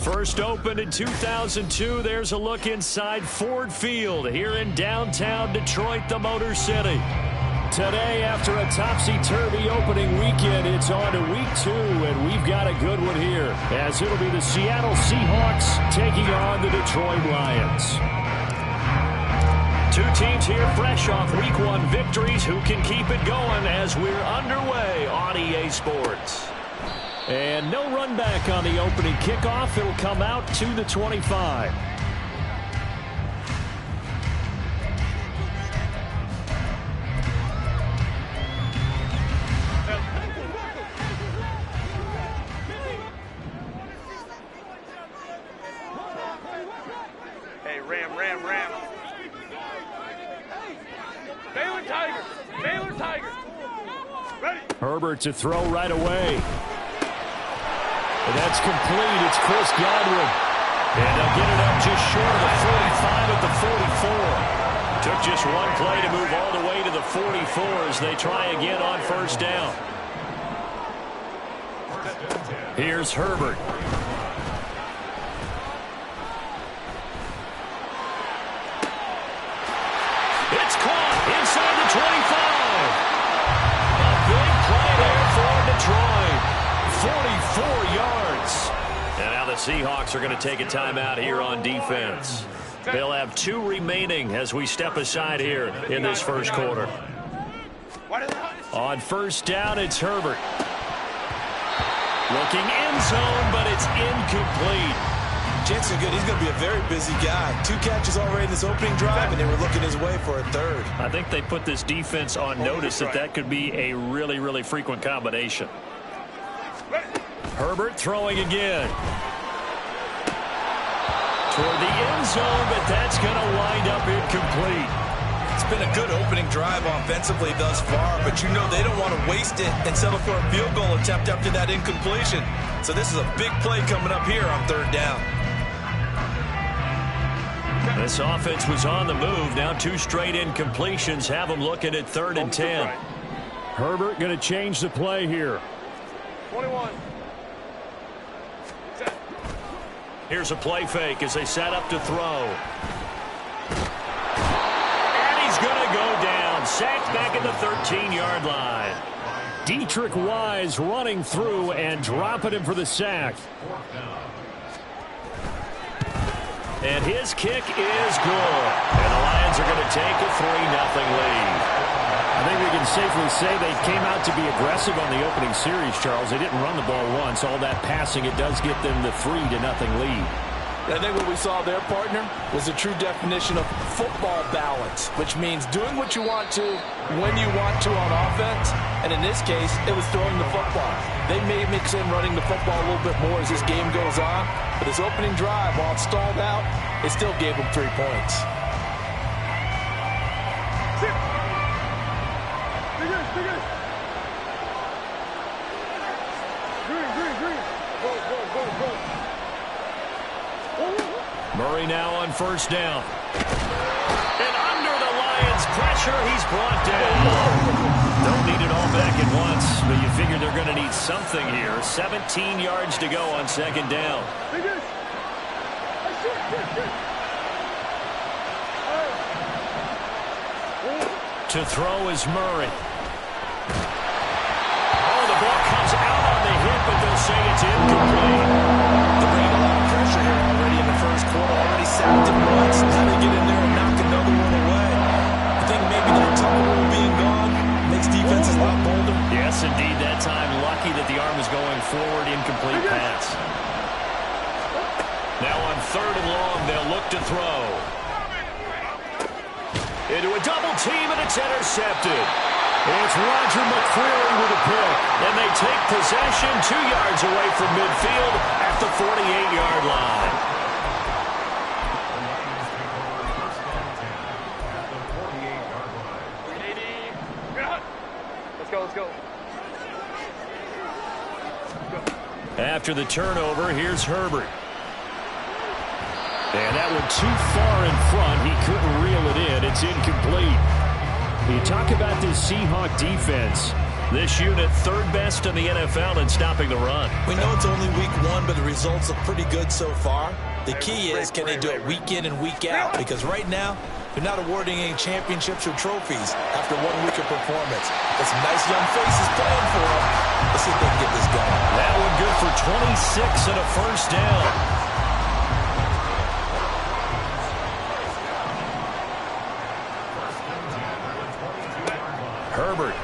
First opened in 2002, there's a look inside Ford Field here in downtown Detroit, the Motor City. Today, after a topsy-turvy opening weekend, it's on to week 2, and we've got a good one here, as it'll be the Seattle Seahawks taking on the Detroit Lions. Two teams here fresh off week 1 victories. Who can keep it going as we're underway on EA Sports? And no run back on the opening kickoff. It'll come out to the 25. Hey, Ram. Baylor Tigers. Ready. Herbert to throw right away. And that's complete. It's Chris Godwin. And they'll get it up just short of the 45 at the 44. Took just one play to move all the way to the 44 as they try again on first down. Here's Herbert. It's caught inside the 25. A big play there for Detroit. 44 yards. And now the Seahawks are going to take a timeout here on defense. They'll have 2 remaining as we step aside here in this first quarter. On first down, it's Herbert. Looking end zone, but it's incomplete. Chances are good. He's going to be a very busy guy. 2 catches already in this opening drive, and they were looking his way for a third. I think they put this defense on notice that could be a really, really frequent combination. Herbert throwing again. Toward the end zone, but that's going to wind up incomplete. It's been a good opening drive offensively thus far, but you know they don't want to waste it and settle for a field goal attempt after that incompletion. So this is a big play coming up here on third down. This offense was on the move. Now 2 straight incompletions have them looking at 3rd and 10. Herbert going to change the play here. 21. Here's a play fake as they set up to throw. And he's going to go down. Sacked back at the 13-yard line. Dietrich Wise running through and dropping him for the sack. And his kick is good. And the Lions are going to take a 3-0 lead. I think we can safely say they came out to be aggressive on the opening series, Charles. They didn't run the ball once. All that passing, it does get them the 3-0 lead. I think what we saw there, partner, was a true definition of football balance, which means doing what you want to when you want to on offense. And in this case, it was throwing the football. They may mix in running the football a little bit more as this game goes on. But this opening drive, while it stalled out, it still gave them 3 points. Murray now on first down. And under the Lions' pressure, he's brought down. Don't need it all back at once, but you figure they're going to need something here. 17 yards to go on second down. To throw is Murray. Oh, the ball comes out on the hit, but they'll say it's incomplete. They're bringing a lot of pressure here already in the first quarter. Already sacked him once. Now they get in there and knock another one away. I think maybe that tunnel rule being gone makes defenses a lot bolder. Yes, indeed. That time, lucky that the arm is going forward. Incomplete pass. Now on 3rd and long, they'll look to throw. Into a double team, and it's intercepted. It's Roger McCreary with a pick. And they take possession 2 yards away from midfield at the 48-yard line. Let's go. After the turnover, here's Herbert. And that one too far in front. He couldn't reel it in. It's incomplete. You talk about this Seahawk defense. This unit third best in the NFL in stopping the run. We know it's only week 1, but the results look pretty good so far. The key is, can they do it week in and week out? Because right now, they're not awarding any championships or trophies after 1 week of performance. Got some nice young faces playing for them. Let's see if they can get this going. That one good for 26 and a first down. Herbert.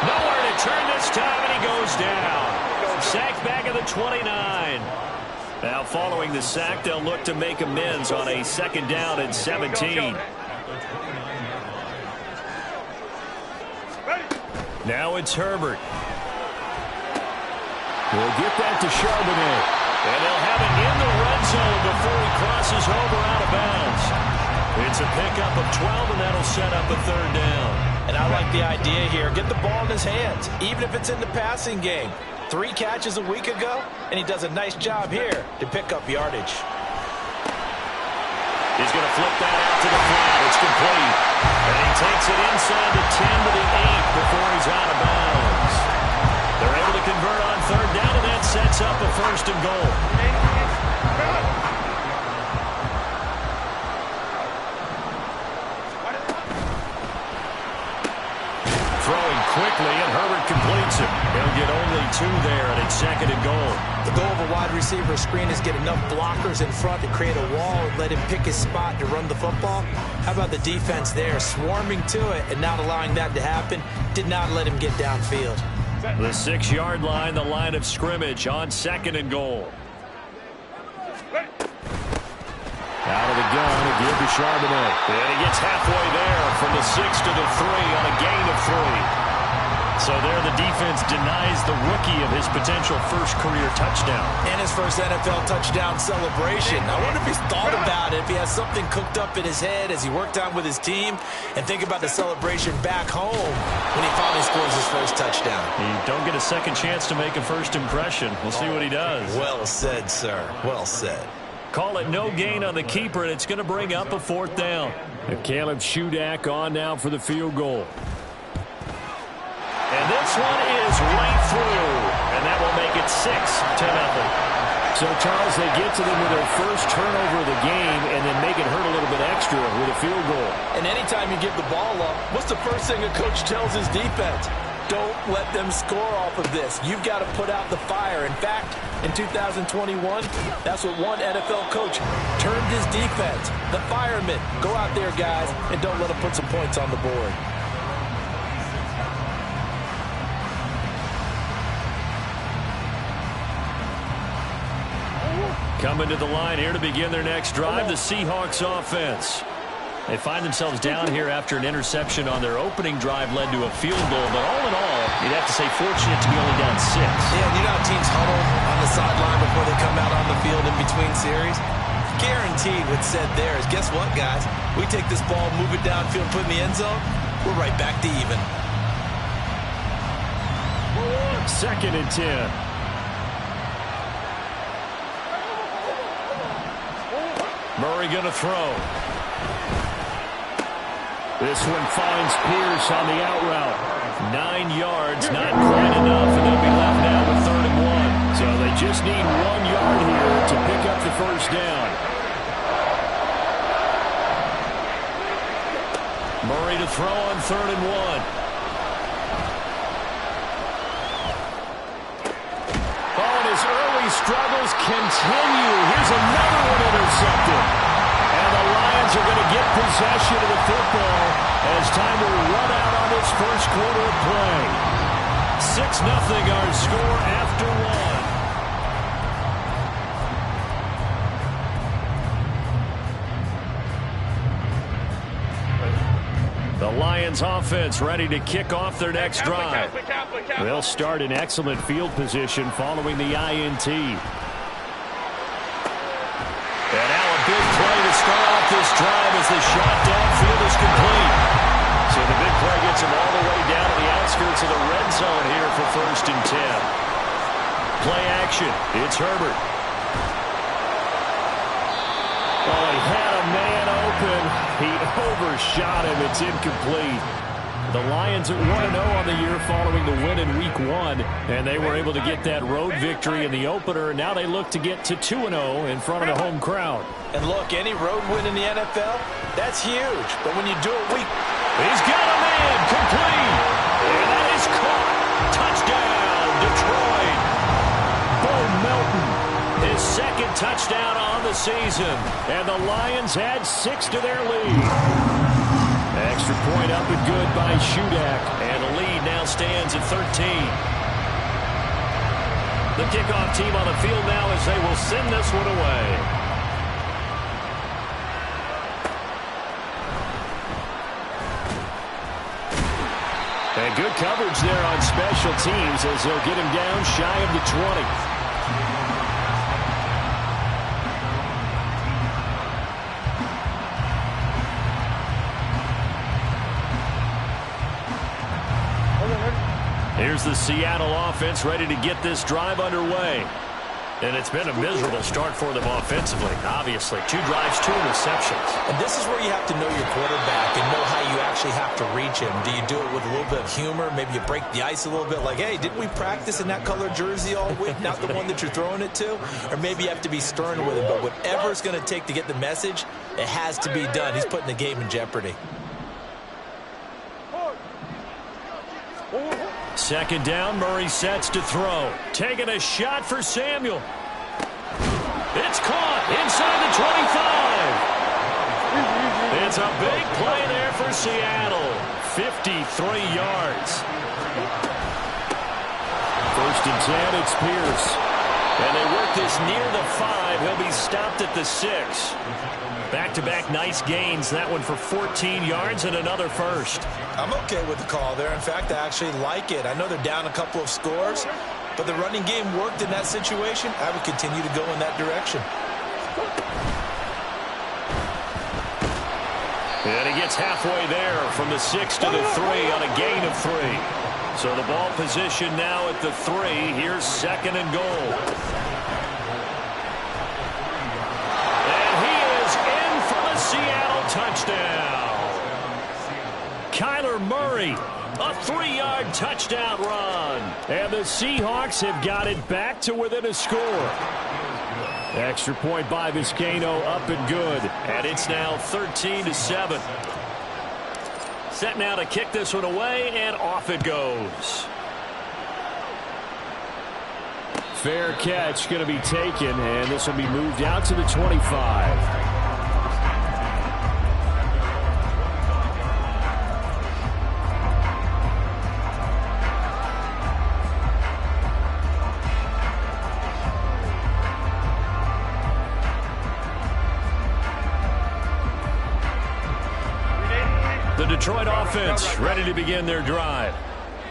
Nowhere to turn this time, and he goes down. Sacked back at the 29. Now following the sack, they'll look to make amends on a 2nd down and 17. Now it's Herbert. We'll get that to Charbonnet. And they'll have it in the red zone before he crosses over out of bounds. It's a pickup of 12, and that'll set up a 3rd down. And I like the idea here. Get the ball in his hands, even if it's in the passing game. 3 catches a week ago, and he does a nice job here to pick up yardage. He's going to flip that out to the flat. It's complete. And he takes it inside the 10 to the 8 before he's out of bounds. They're able to convert on 3rd down, and that sets up a 1st and goal. Throwing quickly, and Herbert completes it. He'll get only 2 there, and it's 2nd and goal. The goal of a wide receiver screen is get enough blockers in front to create a wall and let him pick his spot to run the football. How about the defense there, swarming to it and not allowing that to happen? Did not let him get downfield. The 6-yard line, the line of scrimmage on 2nd and goal. Out of the gun, a give to Charbonnet. And he gets halfway there from the 6 to the 3 on a gain of 3. So there the defense denies the rookie of his potential first career touchdown. And his first NFL touchdown celebration. I wonder if he's thought about it, if he has something cooked up in his head as he worked out with his team, and think about the celebration back home when he finally scores his first touchdown. You don't get a second chance to make a first impression. We'll see what he does. Well said, sir. Well said. Call it no gain on the keeper, and it's going to bring up a 4th down. And Caleb Shudak on now for the field goal. And this one is right through, and that will make it 6-0. So, Charles, they get to them with their first turnover of the game and then make it hurt a little bit extra with a field goal. And anytime you give the ball up, what's the first thing a coach tells his defense? Don't let them score off of this. You've got to put out the fire. In fact, in 2021, that's what one NFL coach termed his defense. The firemen. Go out there, guys, and don't let them put some points on the board. Coming to the line here to begin their next drive, the Seahawks offense. They find themselves down here after an interception on their opening drive led to a field goal. But all in all, you'd have to say fortunate to be only down 6. Yeah, you know how teams huddle on the sideline before they come out on the field in between series? Guaranteed what's said there is, guess what, guys? We take this ball, move it downfield, put it in the end zone, we're right back to even. 2nd and 10. Murray going to throw. This one finds Pierce on the out route. 9 yards, not quite enough, and they'll be left now with 3rd and 1. So they just need 1 yard here to pick up the first down. Murray to throw on 3rd and 1. Early struggles continue. Here's another one intercepted. And the Lions are going to get possession of the football as time will run out on this first quarter of play. 6-0 our score after 1. The Lions offense ready to kick off their next drive. They'll start in excellent field position following the INT. And now a big play to start off this drive as the shot downfield is complete. So the big play gets him all the way down to the outskirts of the red zone here for 1st and 10. Play action. It's Herbert. Oh, he had a man open. open. He overshot him. It's incomplete. The Lions at 1-0 on the year following the win in Week 1, and they were able to get that road victory in the opener, and now they look to get to 2-0 in front of the home crowd. And look, any road win in the NFL, that's huge. But when you do it week... He's got a man, complete, and that is caught. Touchdown, Detroit. Bo Melton, his second touchdown on the season, and the Lions had 6 to their lead. Extra point up and good by Shudak, and the lead now stands at 13. The kickoff team on the field now as they will send this one away. And good coverage there on special teams as they'll get him down shy of the 20. Here's the Seattle offense ready to get this drive underway. And it's been a miserable start for them offensively, obviously. 2 drives, 2 interceptions. And this is where you have to know your quarterback and know how you actually have to reach him. Do you do it with a little bit of humor? Maybe you break the ice a little bit like, hey, didn't we practice in that color jersey all week, not the one that you're throwing it to? Or maybe you have to be stern with him. But whatever it's going to take to get the message, it has to be done. He's putting the game in jeopardy. Second down, Murray sets to throw. Taking a shot for Samuel. It's caught inside the 25. It's a big play there for Seattle. 53 yards. First and 10, it's Pierce. And they work this near the 5. He'll be stopped at the 6. Back-to-back nice gains. That one for 14 yards and another first. I'm okay with the call there. In fact, I actually like it. I know they're down a couple of scores, but the running game worked in that situation. I would continue to go in that direction. And he gets halfway there from the 6 to the 3 on a gain of 3. So the ball position now at the 3. Here's second and goal. Seattle touchdown. Kyler Murray, a 3-yard touchdown run. And the Seahawks have got it back to within a score. Extra point by Vizcaino, up and good. And it's now 13-7. Set now to kick this one away, and off it goes. Fair catch going to be taken, and this will be moved out to the 25. Detroit offense ready to begin their drive.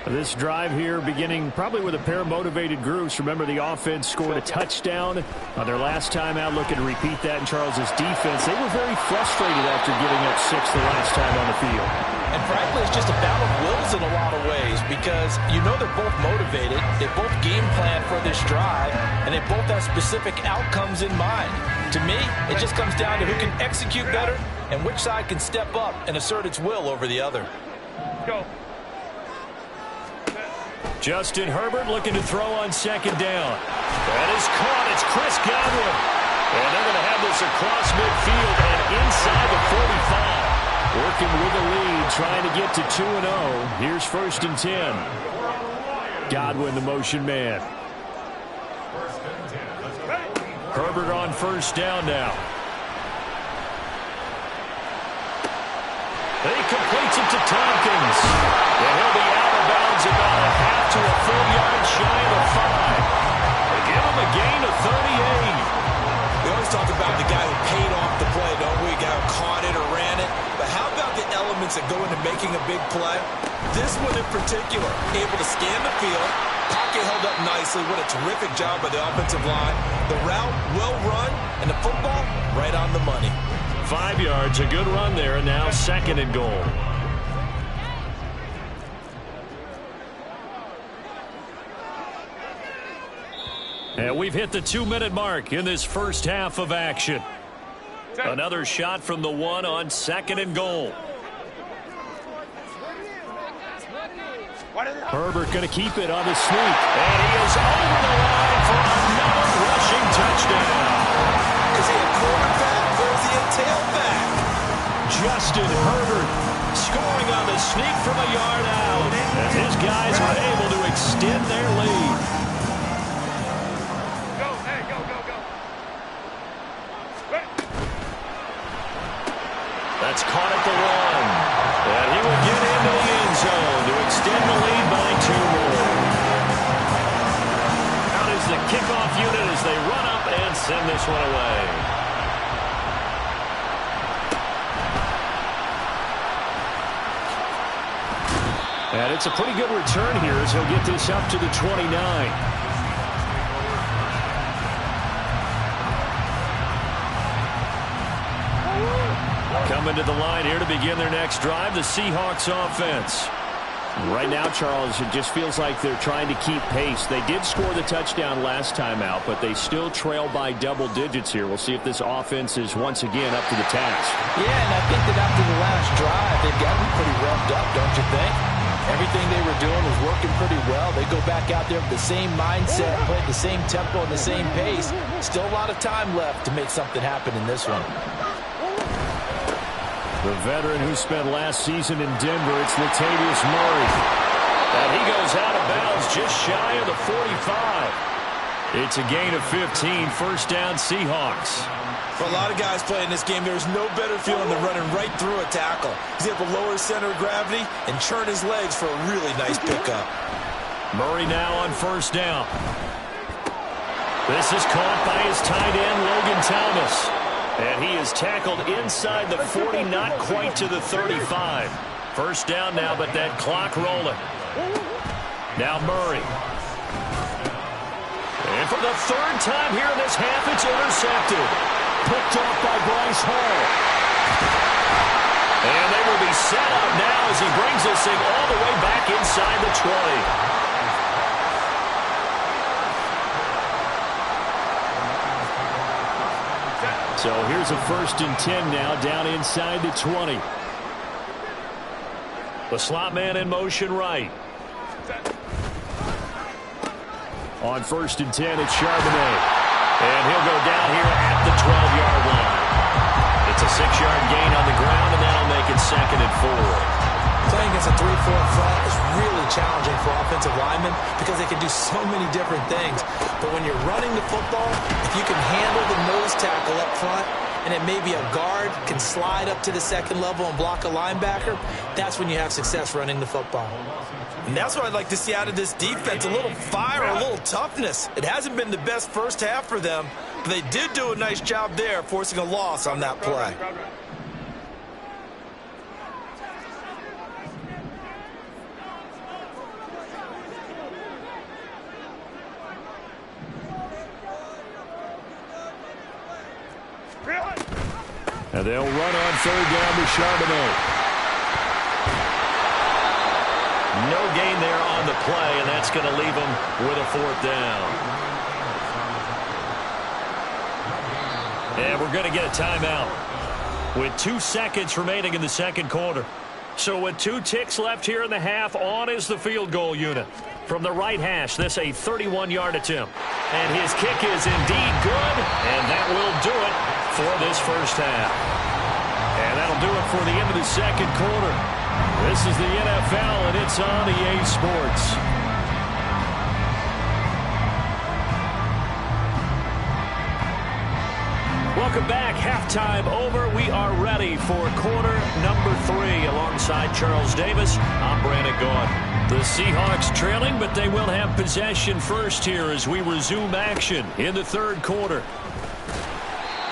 This drive here beginning probably with a pair of motivated groups. Remember, the offense scored a touchdown on their last time out. Looking to repeat that in Charles's defense. They were very frustrated after giving up 6 the last time on the field. And frankly, it's just a battle of wills in a lot of ways because you know they're both motivated. They both game plan for this drive, and they both have specific outcomes in mind. To me, it just comes down to who can execute better and which side can step up and assert its will over the other. Go. Justin Herbert looking to throw on second down. That is caught. It's Chris Godwin. And they're going to have this across midfield and inside the 45. Working with the lead, trying to get to 2-0. Here's first and 10. Godwin, the motion man. Herbert on first down now. He completes it to Tompkins. And he'll be out of bounds about a half to a full yard shy of the 5. They give him a gain of 38. We always talk about the guy who paid off the play, don't we? The guy who caught it or ran it. But how about the elements that go into making a big play? This one in particular, able to scan the field. Pocket held up nicely. What a terrific job by the offensive line. The route, well run, and the football, right on the money. 5 yards, a good run there, and now second and goal. And we've hit the 2-minute mark in this first half of action. Another shot from the one on 2nd and goal. Herbert going to keep it on the sneak. And he is over the line for another rushing touchdown. Is he a quarterback or is he a tailback? Justin Herbert scoring on the sneak from a yard out. As his guys are able to extend their lead. Go, hey, go, go, go. That's caught at the 1. And he will get into the end zone to extend the lead by 2 more. Out is the kickoff unit as they run up and send this one away. And it's a pretty good return here as he'll get this up to the 29. Coming to the line here to begin their next drive, the Seahawks offense. Right now, Charles, it just feels like they're trying to keep pace. They did score the touchdown last time out, but they still trail by double digits here. We'll see if this offense is once again up to the task. Yeah, and I think that after the last drive, they've got to be pretty revved up, don't you think? Everything they were doing was working pretty well. They go back out there with the same mindset, play at the same tempo and the same pace. Still a lot of time left to make something happen in this one. The veteran who spent last season in Denver, it's Latavius Murray. And he goes out of bounds just shy of the 45. It's a gain of 15, first down Seahawks. For a lot of guys playing this game, there's no better feeling than running right through a tackle. He's able to lower his center of gravity and churn his legs for a really nice pickup. Murray now on first down. This is caught by his tight end, Logan Thomas. And he is tackled inside the 40, not quite to the 35. First down now, but that clock rolling. Now Murray. And for the 3rd time here in this half, it's intercepted. Picked off by Bryce Hall. And they will be set up now as he brings this thing all the way back inside the 20. So here's a 1st and 10 now, down inside the 20. The slot man in motion right. On 1st and 10, it's Charbonnet. And he'll go down here at the 12-yard line. It's a 6-yard gain on the ground, and that'll make it 2nd and 4. Playing against a 3-4 front is really challenging for offensive linemen because they can do so many different things. But when you're running the football, if you can handle the nose tackle up front, and it may be a guard can slide up to the 2nd level and block a linebacker, that's when you have success running the football. And that's what I'd like to see out of this defense, a little fire, a little toughness. It hasn't been the best first half for them, but they did do a nice job there, forcing a loss on that play. And they'll run on 3rd down to Charbonnet. No gain there on the play, and that's going to leave them with a 4th down. And we're going to get a timeout with 2 seconds remaining in the 2nd quarter. So with 2 ticks left here in the half, on is the field goal unit. From the right hash, this a 31-yard attempt. And his kick is indeed good, and that will do it for this first half. And that'll do it for the end of the 2nd quarter. This is the NFL, and it's on EA Sports. Welcome back. Halftime over. We are ready for quarter number 3. Alongside Charles Davis, I'm Brandon Gaudin. The Seahawks trailing, but they will have possession first here as we resume action in the 3rd quarter.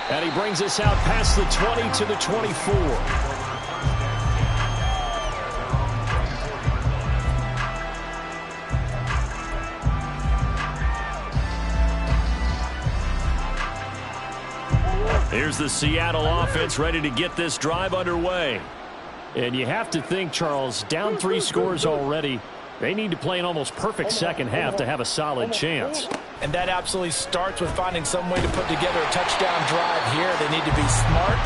And he brings us out past the 20 to the 24. Here's the Seattle offense ready to get this drive underway. And you have to think, Charles, down 3 scores already. They need to play an almost perfect second half to have a solid chance. And that absolutely starts with finding some way to put together a touchdown drive here. They need to be smart,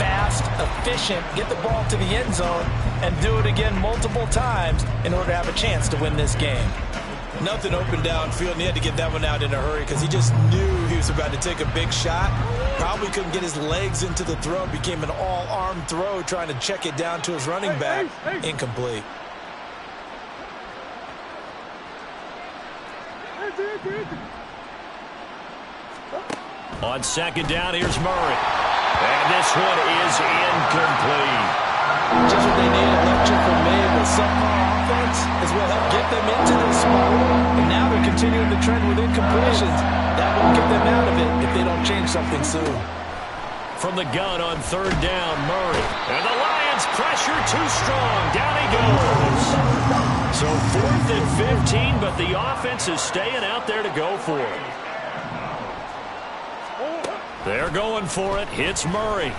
fast, efficient, get the ball to the end zone, and do it again multiple times in order to have a chance to win this game. Nothing open downfield, and he had to get that one out in a hurry because he just knew he was about to take a big shot. Probably couldn't get his legs into the throw. Became an all-arm throw trying to check it down to his running back. Incomplete. On second down, here's Murray. And this one is incomplete. Just what they need, electric from May, but subpar offense is what helped get them into this spot. And now they're continuing the trend with incompletions. That won't get them out of it if they don't change something soon. From the gun on third down, Murray. And the Lions pressure too strong. Down he goes. So 4th and 15, but the offense is staying out there to go for it. They're going for it. Hits Murray.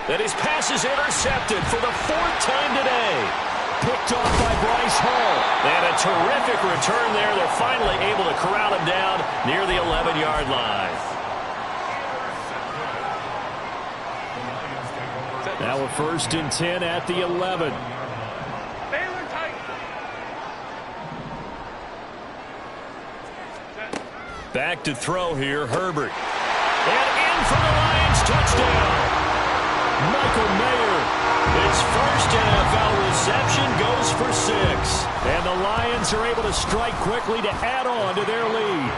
And his pass is intercepted for the 4th time today. Picked off by Bryce Hall. And a terrific return there. They're finally able to corral him down near the 11-yard line. Now a 1st and 10 at the 11. Back to throw here, Herbert. And in for the Lions, touchdown. Michael Mayer, his first NFL reception, goes for 6. And the Lions are able to strike quickly to add on to their lead.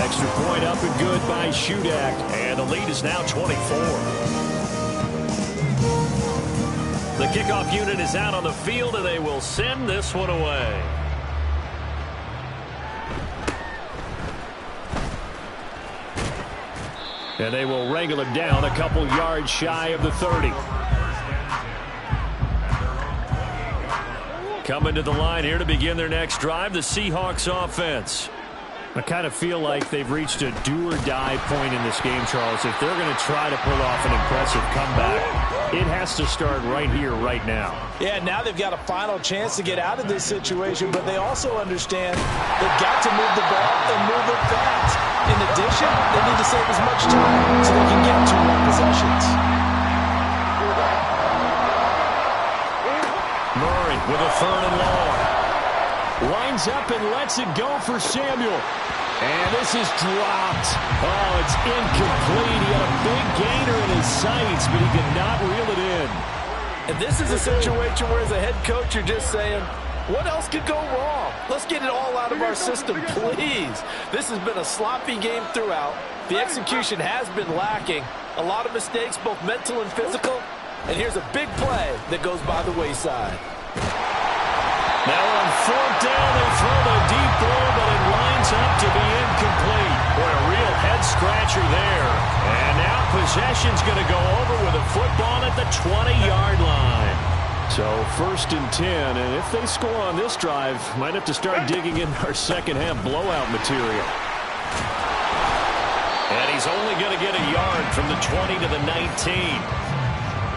Extra point up and good by Shudak. And the lead is now 24. The kickoff unit is out on the field, and they will send this one away. And they will wrangle him down a couple yards shy of the 30. Coming to the line here to begin their next drive, the Seahawks offense. I kind of feel like they've reached a do-or-die point in this game, Charles. If they're going to try to pull off an impressive comeback, it has to start right here, right now. Yeah, now they've got a final chance to get out of this situation, but they also understand they've got to move the ball and move it fast. In addition, they need to save as much time so they can get 2 more possessions. Murray with a 3rd and long. Lines up and lets it go for Samuel. And this is dropped. Oh, it's incomplete. He had a big gainer in his sights, but he could not reel it in. And this is a situation where, as a head coach, you're just saying, what else could go wrong? Let's get it all out of our system, please. This has been a sloppy game throughout. The execution has been lacking. A lot of mistakes, both mental and physical. And here's a big play that goes by the wayside. Now on 4th down, they throw the deep ball, but it lines up to be incomplete. Boy, a real head-scratcher there. And now possession's going to go over with a football at the 20-yard line. So 1st and 10, and if they score on this drive, might have to start digging in our second-half blowout material. And he's only going to get a yard from the 20 to the 19.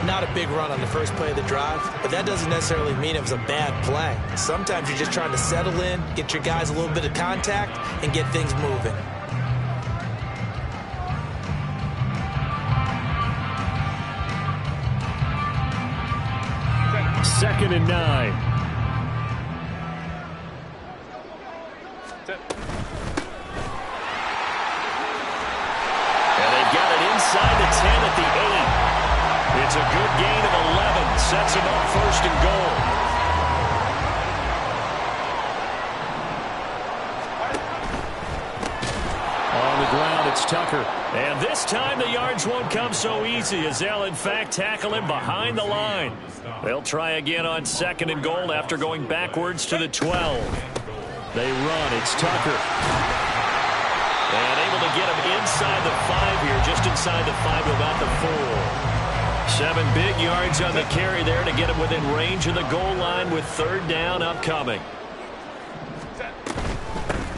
Not a big run on the first play of the drive, but that doesn't necessarily mean it was a bad play. Sometimes you're just trying to settle in, get your guys a little bit of contact, and get things moving. Second and 9. And they've got it inside the 10 at the 8. It's a good gain of 11. Sets him up 1st and goal. On the ground, it's Tucker. And this time the yards won't come so easy, as they'll in fact tackle him behind the line. They'll try again on 2nd and goal after going backwards to the 12. They run. It's Tucker. And able to get him inside the 5 here, just inside the 5 to about the 4. 7 big yards on the carry there to get him within range of the goal line with 3rd down upcoming.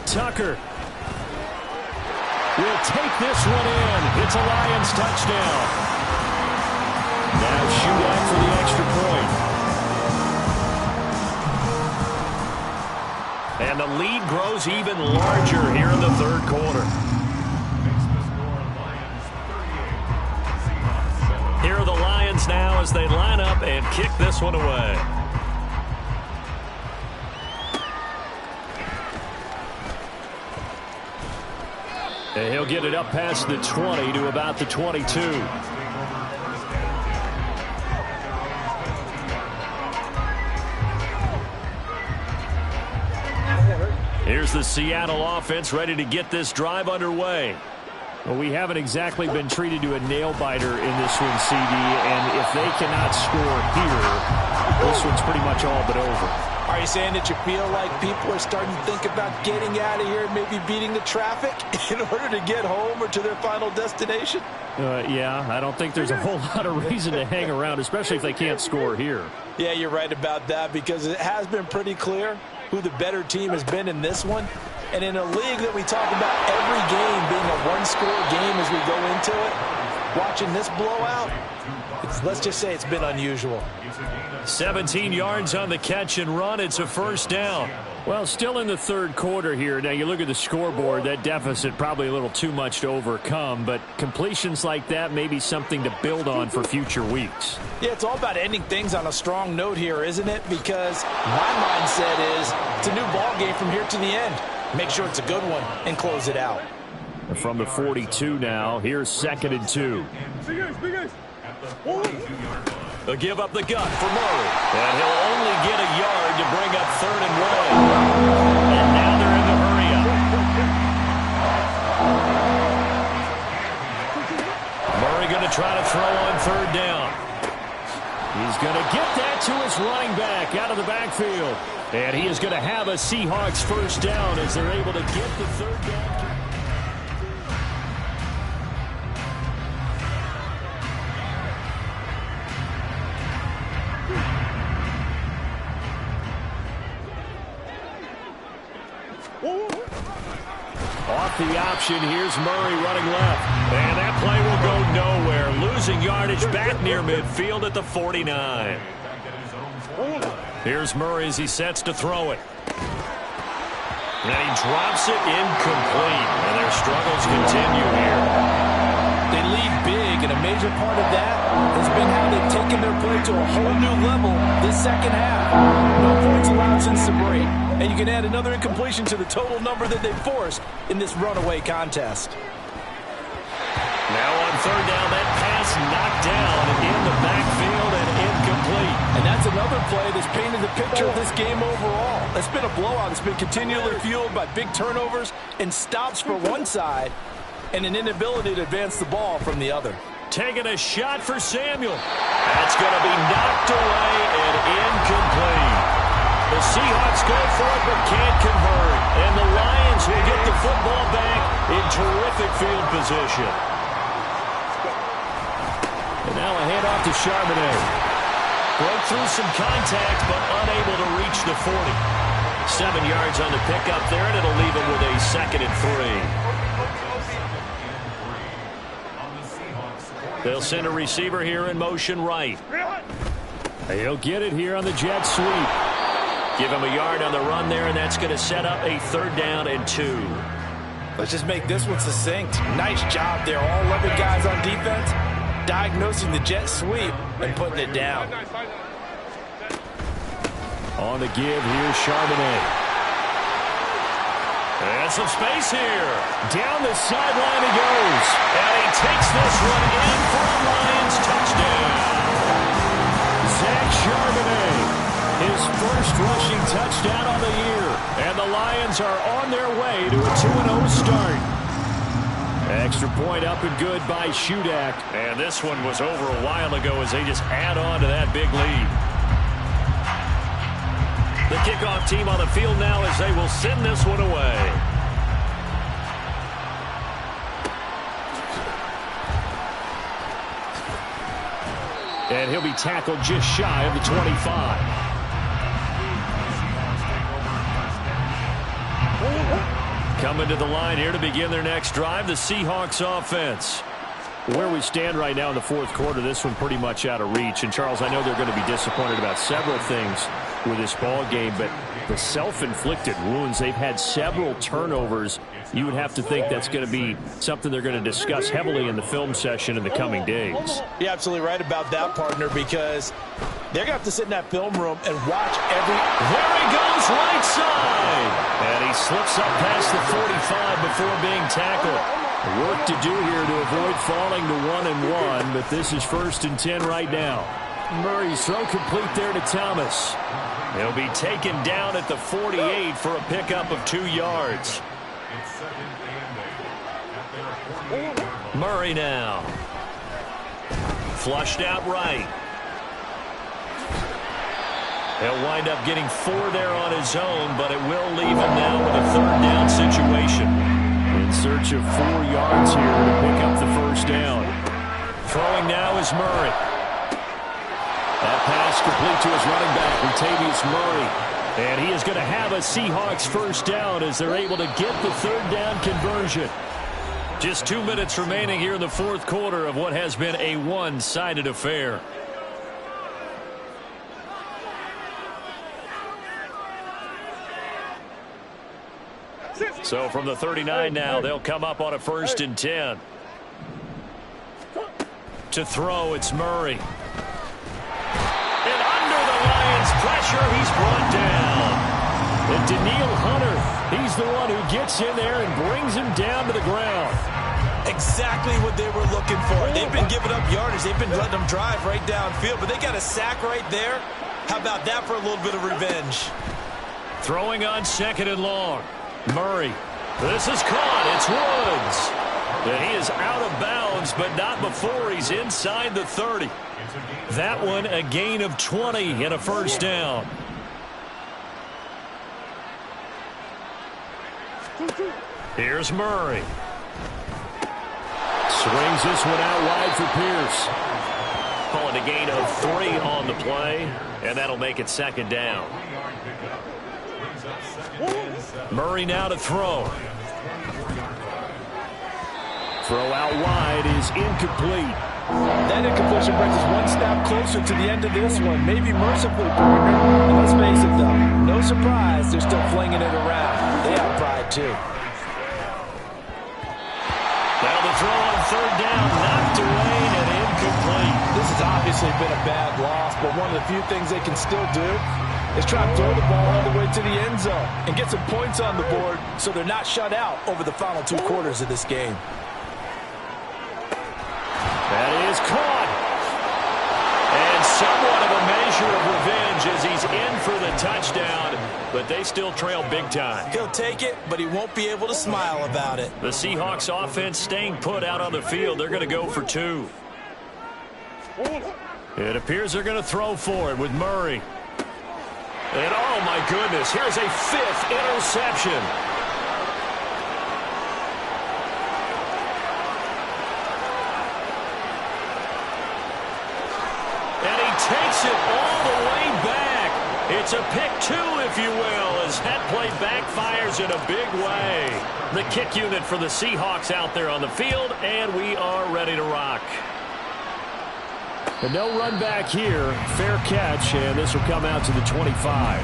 Tucker will take this one in. It's a Lions touchdown. Now Shudak for the extra point. And the lead grows even larger here in the third quarter. Here are the Lions now as they line up and kick this one away. And he'll get it up past the 20 to about the 22. Here's the Seattle offense ready to get this drive underway. Well, we haven't exactly been treated to a nail-biter in this one, CD, and if they cannot score here, this one's pretty much all but over. Are you saying that you feel like people are starting to think about getting out of here and maybe beating the traffic in order to get home or to their final destination? Yeah, I don't think there's a whole lot of reason to hang around, especially if they can't score here. Yeah, you're right about that because it has been pretty clear who the better team has been in this one. And in a league that we talk about every game being a one-score game as we go into it, watching this blowout, let's just say it's been unusual. 17 yards on the catch and run. It's a first down. Well, still in the third quarter here. Now, you look at the scoreboard, that deficit probably a little too much to overcome, but completions like that may be something to build on for future weeks. Yeah, it's all about ending things on a strong note here, isn't it? Because my mindset is it's a new ball game from here to the end. Make sure it's a good one and close it out. From the 42 now, here's 2nd and 2. They'll give up the gut for Murray. And he'll only get a yard to bring up 3rd and 1. And now they're in the hurry-up. Murray going to try to throw on 3rd down. He's going to get that to his running back out of the backfield. And he is going to have a Seahawks first down as they're able to get the 3rd down. Off the option, here's Murray running left. And that play will go nowhere. Losing yardage back near midfield at the 49. Here's Murray as he sets to throw it. And he drops it incomplete. And their struggles continue here. They lead big, and a major part of that has been how they've taken their play to a whole new level this second half. No points allowed since the break, and you can add another incompletion to the total number that they forced in this runaway contest. Now on 3rd down, that pass knocked down in the backfield and incomplete. And that's another play that's painted the picture of this game overall. It's been a blowout. It's been continually fueled by big turnovers and stops for one side and an inability to advance the ball from the other. Taking a shot for Samuel. That's going to be knocked away and incomplete. The Seahawks go for it but can't convert. And the Lions will get the football back in terrific field position. And now a handoff to Charbonnet. Broke through some contact but unable to reach the 40. 7 yards on the pickup there, and it'll leave him with a 2nd and 3. They'll send a receiver here in motion right. He'll get it here on the jet sweep. Give him a yard on the run there, and that's going to set up a 3rd down and 2. Let's just make this one succinct. Nice job there. All 11 guys on defense diagnosing the jet sweep and putting it down. On the give, here's Charbonnet. And some space here. Down the sideline he goes. And he takes this one in for a Lions touchdown. Zach Charbonnet, his first rushing touchdown on the year. And the Lions are on their way to a 2-0 start. Extra point up and good by Shudak. And this one was over a while ago as they just add on to that big lead. The kickoff team on the field now as they will send this one away. And he'll be tackled just shy of the 25. Coming to the line here to begin their next drive, the Seahawks offense. Where we stand right now in the fourth quarter, this one pretty much out of reach. And, Charles, I know they're going to be disappointed about several things with this ball game, but the self-inflicted wounds, they've had several turnovers. You would have to think that's going to be something they're going to discuss heavily in the film session in the coming days. You're absolutely right about that, partner, because they're going to have to sit in that film room and watch every... There he goes, right side! And he slips up past the 45 before being tackled. Work to do here to avoid falling to 1-1, but this is 1st and 10 right now. Murray's throw complete there to Thomas. He'll be taken down at the 48 for a pickup of 2 yards. Murray now. Flushed out right. He'll wind up getting 4 there on his own, but it will leave him now with a 3rd down situation. In search of 4 yards here to pick up the 1st down. Throwing now is Murray. That pass complete to his running back, Latavius Murray. And he is going to have a Seahawks 1st down as they're able to get the 3rd down conversion. Just 2 minutes remaining here in the 4th quarter of what has been a one-sided affair. So from the 39 now, they'll come up on a 1st and 10. To throw, it's Murray. And under the Lions' pressure, he's brought down. And Daniil Hunter, he's the one who gets in there and brings him down to the ground. Exactly what they were looking for. They've been giving up yardage. They've been letting them drive right downfield, but they got a sack right there. How about that for a little bit of revenge? Throwing on 2nd and long. Murray. This is caught. It's Woods. And he is out of bounds, but not before he's inside the 30. That one a gain of 20 and a 1st down. Here's Murray. Swings this one out wide for Pierce. Calling a gain of 3 on the play, and that'll make it 2nd down. Murray now to throw. Throw out wide is incomplete. That incompletion brings us one step closer to the end of this one. Maybe mercifully, partner. And let's face it, though, no surprise, they're still flinging it around. They have pride, too. Now the throw on 3rd down, knocked away and incomplete. This has obviously been a bad loss, but one of the few things they can still do is try to throw the ball all the way to the end zone and get some points on the board so they're not shut out over the final 2 quarters of this game. That is caught. And somewhat of a measure of revenge as he's in for the touchdown, but they still trail big time. He'll take it, but he won't be able to smile about it. The Seahawks offense staying put out on the field. They're going to go for 2. It appears they're going to throw for it with Murray. And oh my goodness, here's a 5th interception. And he takes it all the way back. It's a pick 2, if you will, as that play backfires in a big way. The kick unit for the Seahawks out there on the field, and we are ready to rock. And no run back here. Fair catch, and this will come out to the 25.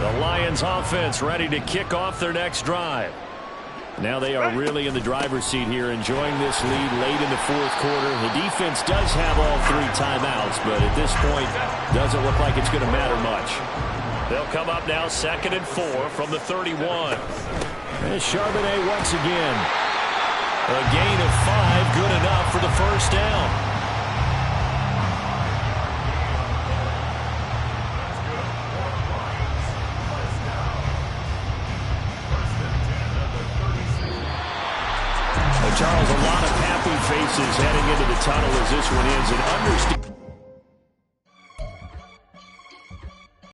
The Lions offense ready to kick off their next drive. Now they are really in the driver's seat here, enjoying this lead late in the 4th quarter. The defense does have all 3 timeouts, but at this point, doesn't look like it's going to matter much. They'll come up now 2nd and 4 from the 31. And Charbonnet once again. A gain of 5, good enough for the 1st down. Charles, a lot of happy faces heading into the tunnel as this one ends. And